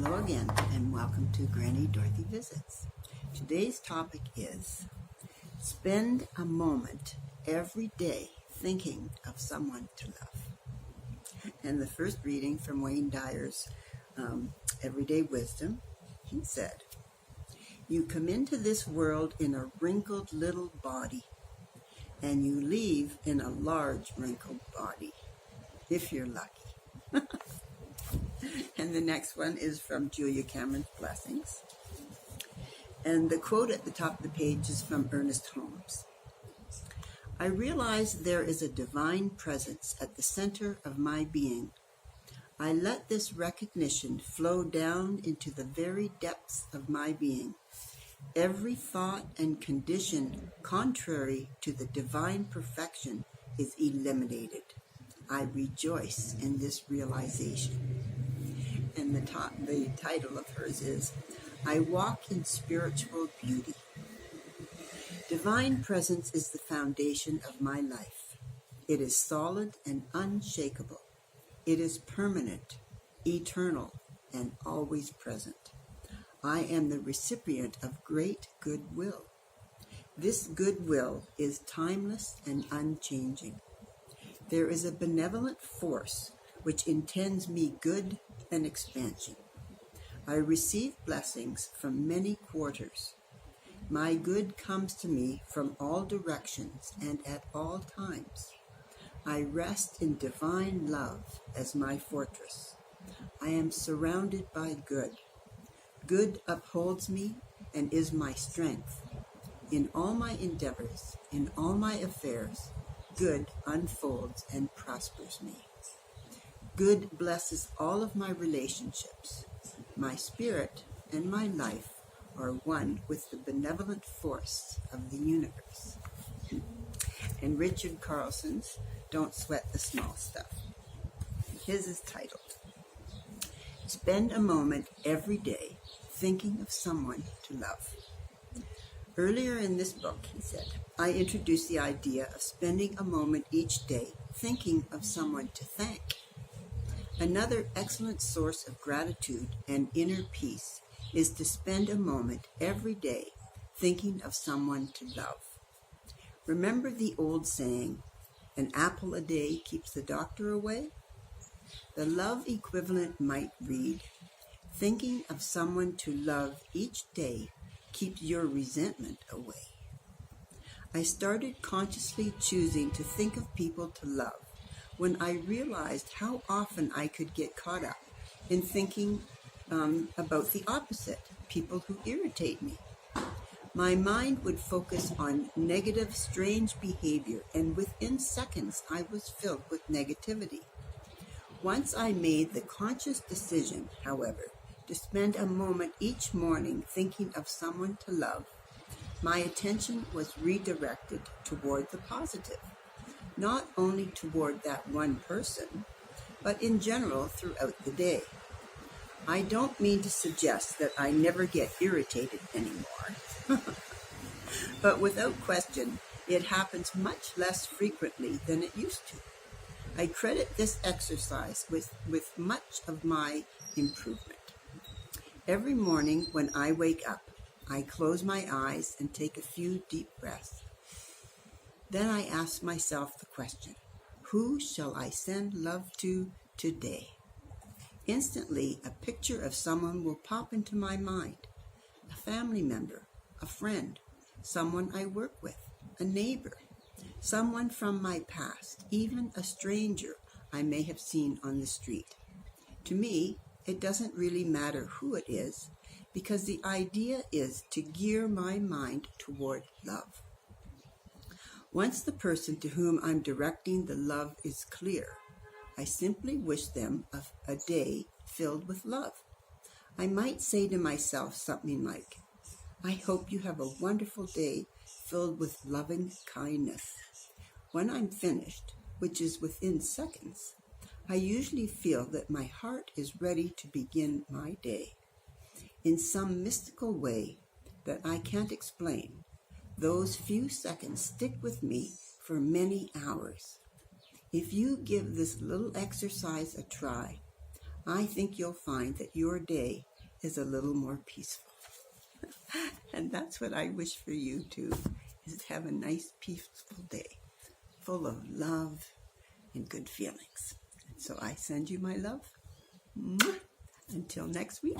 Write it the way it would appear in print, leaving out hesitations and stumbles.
Hello again, and welcome to Granny Dorothy Visits. Today's topic is spend a moment every day thinking of someone to love. And the first reading from Wayne Dyer's Everyday Wisdom, he said, "You come into this world in a wrinkled little body, and you leave in a large wrinkled body, if you're lucky." And the next one is from Julia Cameron's Blessings. And the quote at the top of the page is from Ernest Holmes. "I realize there is a divine presence at the center of my being. I let this recognition flow down into the very depths of my being. Every thought and condition contrary to the divine perfection is eliminated. I rejoice in this realization." And the title of hers is, "I Walk in Spiritual Beauty." Divine presence is the foundation of my life. It is solid and unshakable. It is permanent, eternal, and always present. I am the recipient of great goodwill. This goodwill is timeless and unchanging. There is a benevolent force which intends me good and expansion. I receive blessings from many quarters. My good comes to me from all directions and at all times. I rest in divine love as my fortress. I am surrounded by good. Good upholds me and is my strength. In all my endeavors, in all my affairs, good unfolds and prospers me. Good blesses all of my relationships. My spirit and my life are one with the benevolent force of the universe." And Richard Carlson's Don't Sweat the Small Stuff. His is titled, "Spend a moment every day thinking of someone to love." Earlier in this book, he said, I introduced the idea of spending a moment each day thinking of someone to thank. Another excellent source of gratitude and inner peace is to spend a moment every day thinking of someone to love. Remember the old saying, "An apple a day keeps the doctor away"? The love equivalent might read, "Thinking of someone to love each day keeps your resentment away." I started consciously choosing to think of people to love when I realized how often I could get caught up in thinking about the opposite, people who irritate me. My mind would focus on negative, strange behavior, and within seconds I was filled with negativity. Once I made the conscious decision, however, to spend a moment each morning thinking of someone to love, my attention was redirected toward the positive. Not only toward that one person, but in general throughout the day. I don't mean to suggest that I never get irritated anymore, but without question, it happens much less frequently than it used to. I credit this exercise with much of my improvement. Every morning when I wake up, I close my eyes and take a few deep breaths. Then I ask myself the question, who shall I send love to today? Instantly, a picture of someone will pop into my mind. A family member, a friend, someone I work with, a neighbor, someone from my past, even a stranger I may have seen on the street. To me, it doesn't really matter who it is, because the idea is to gear my mind toward love. Once the person to whom I'm directing the love is clear, I simply wish them a day filled with love. I might say to myself something like, "I hope you have a wonderful day filled with loving kindness." When I'm finished, which is within seconds, I usually feel that my heart is ready to begin my day. In some mystical way that I can't explain, those few seconds stick with me for many hours. If you give this little exercise a try, I think you'll find that your day is a little more peaceful. And that's what I wish for you too, is to have a nice, peaceful day, full of love and good feelings. So I send you my love. Until next week,